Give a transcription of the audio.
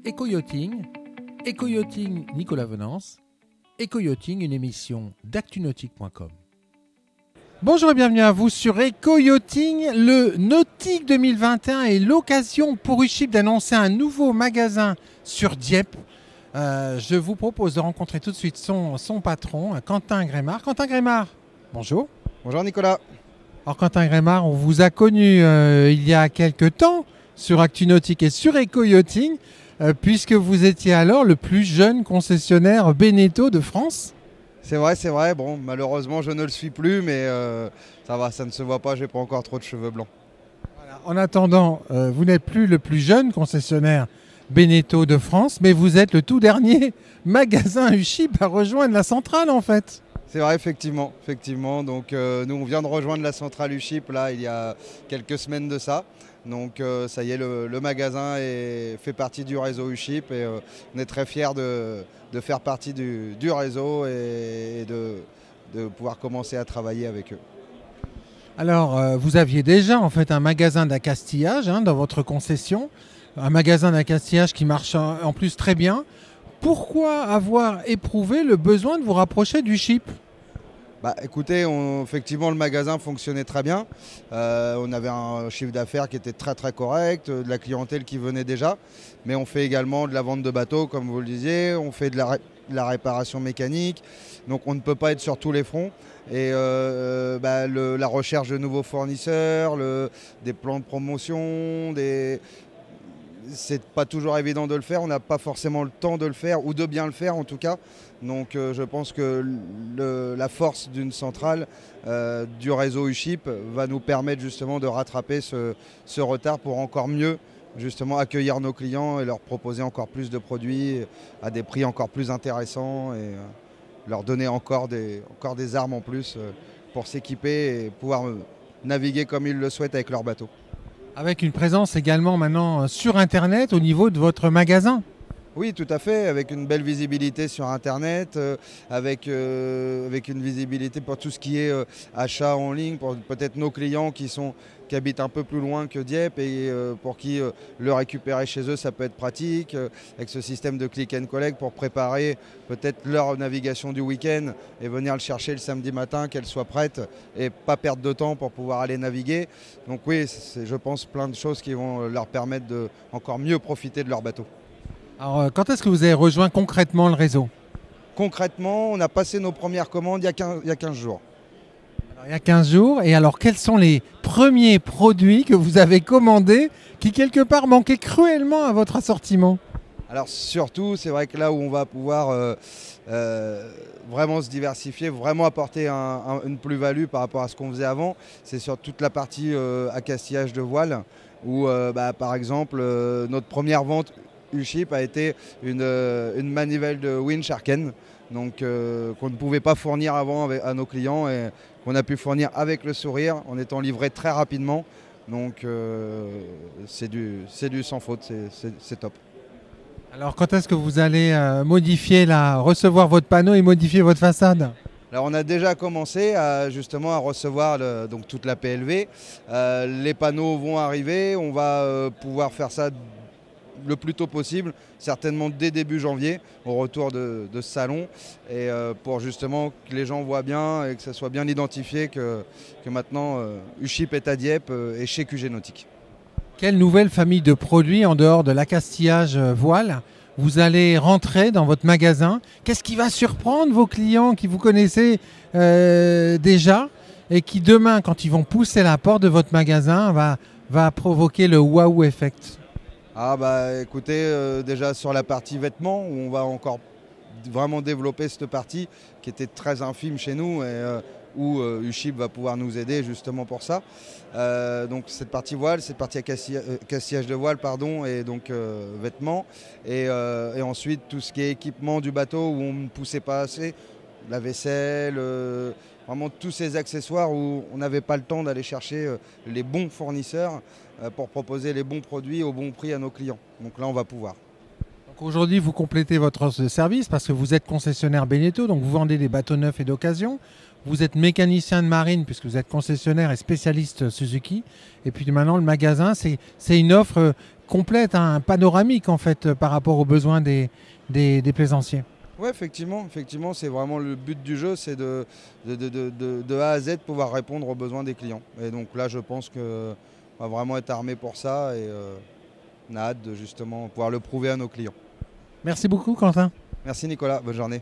Éco-yachting, Éco-yachting Nicolas Venance, Éco-yachting, une émission d'actunautique.com. Bonjour et bienvenue à vous sur Éco-yachting. Le Nautique 2021 est l'occasion pour UShip d'annoncer un nouveau magasin sur Dieppe. Je vous propose de rencontrer tout de suite son patron, Quentin Grémard. Quentin Grémard, bonjour. Bonjour Nicolas. Alors Quentin Grémard, on vous a connu il y a quelques temps sur ActuNautique et sur Éco-yachting, puisque vous étiez alors le plus jeune concessionnaire Beneteau de France. C'est vrai. Bon, malheureusement, je ne le suis plus, mais ça va, ça ne se voit pas, j'ai pas encore trop de cheveux blancs. Voilà. En attendant, vous n'êtes plus le plus jeune concessionnaire Beneteau de France, mais vous êtes le tout dernier magasin UShip à rejoindre la centrale en fait. C'est vrai, effectivement. Donc nous, on vient de rejoindre la centrale UShip là, il y a quelques semaines de ça. Donc ça y est, le magasin fait partie du réseau UShip et on est très fiers de faire partie du réseau et de pouvoir commencer à travailler avec eux. Alors, vous aviez déjà en fait un magasin d'accastillage dans votre concession, un magasin d'accastillage qui marche en plus très bien. Pourquoi avoir éprouvé le besoin de vous rapprocher du UShip ? Écoutez, effectivement le magasin fonctionnait très bien. On avait un chiffre d'affaires qui était très correct, de la clientèle qui venait déjà. Mais on fait également de la vente de bateaux, comme vous le disiez. On fait de la réparation mécanique. Donc on ne peut pas être sur tous les fronts. Et la recherche de nouveaux fournisseurs, des plans de promotion, c'est pas toujours évident de le faire, on n'a pas forcément le temps de le faire ou de bien le faire en tout cas. Donc je pense que la force d'une centrale du réseau UShip va nous permettre justement de rattraper ce retard pour encore mieux justement accueillir nos clients et leur proposer encore plus de produits à des prix encore plus intéressants et leur donner encore des armes en plus pour s'équiper et pouvoir naviguer comme ils le souhaitent avec leur bateau. Avec une présence également maintenant sur Internet au niveau de votre magasin. Oui, tout à fait, avec une belle visibilité sur Internet, avec une visibilité pour tout ce qui est achat en ligne, pour peut-être nos clients qui habitent un peu plus loin que Dieppe et pour qui le récupérer chez eux, ça peut être pratique, avec ce système de click and collect pour préparer peut-être leur navigation du week-end et venir le chercher le samedi matin, qu'elle soit prête et pas perdre de temps pour pouvoir aller naviguer. Donc oui, c'est je pense plein de choses qui vont leur permettre de encore mieux profiter de leur bateau. Alors, quand est-ce que vous avez rejoint concrètement le réseau ? Concrètement, on a passé nos premières commandes il y a 15 jours. Alors, il y a 15 jours. Et alors, quels sont les premiers produits que vous avez commandés qui, quelque part, manquaient cruellement à votre assortiment ? Alors, surtout, c'est vrai que là où on va pouvoir vraiment se diversifier, vraiment apporter une plus-value par rapport à ce qu'on faisait avant, c'est sur toute la partie accastillage de voile, où, par exemple, notre première vente UShip a été une manivelle de winch Arken, donc qu'on ne pouvait pas fournir avant à nos clients et qu'on a pu fournir avec le sourire en étant livré très rapidement. Donc c'est du sans faute, c'est top. Alors quand est-ce que vous allez recevoir votre panneau et modifier votre façade ? Alors on a déjà commencé justement à recevoir donc toute la PLV. Les panneaux vont arriver, on va pouvoir faire ça le plus tôt possible, certainement dès début janvier, au retour de ce salon, et pour justement que les gens voient bien et que ça soit bien identifié que maintenant UShip est à Dieppe et chez QG Nautique. Quelle nouvelle famille de produits en dehors de l'accastillage voile vous allez rentrer dans votre magasin ? Qu'est-ce qui va surprendre vos clients qui vous connaissez déjà et qui demain, quand ils vont pousser la porte de votre magasin, va provoquer le waouh effect ? Écoutez, déjà sur la partie vêtements, où on va encore vraiment développer cette partie qui était très infime chez nous et où UShip va pouvoir nous aider justement pour ça. Donc cette partie voile, cette partie accastillage de voile, et donc vêtements. Et ensuite tout ce qui est équipement du bateau où on ne poussait pas assez, la vaisselle, vraiment tous ces accessoires où on n'avait pas le temps d'aller chercher les bons fournisseurs pour proposer les bons produits au bon prix à nos clients. Donc là, on va pouvoir. Donc aujourd'hui, vous complétez votre offre de service parce que vous êtes concessionnaire Beneteau, donc vous vendez des bateaux neufs et d'occasion. Vous êtes mécanicien de marine puisque vous êtes concessionnaire et spécialiste Suzuki. Et puis maintenant, le magasin, c'est une offre complète, hein, panoramique en fait par rapport aux besoins des plaisanciers. Oui, effectivement, c'est vraiment le but du jeu, c'est de A à Z pouvoir répondre aux besoins des clients. Et donc là, je pense qu'on va vraiment être armé pour ça et on a hâte de justement pouvoir le prouver à nos clients. Merci beaucoup, Quentin. Merci Nicolas, bonne journée.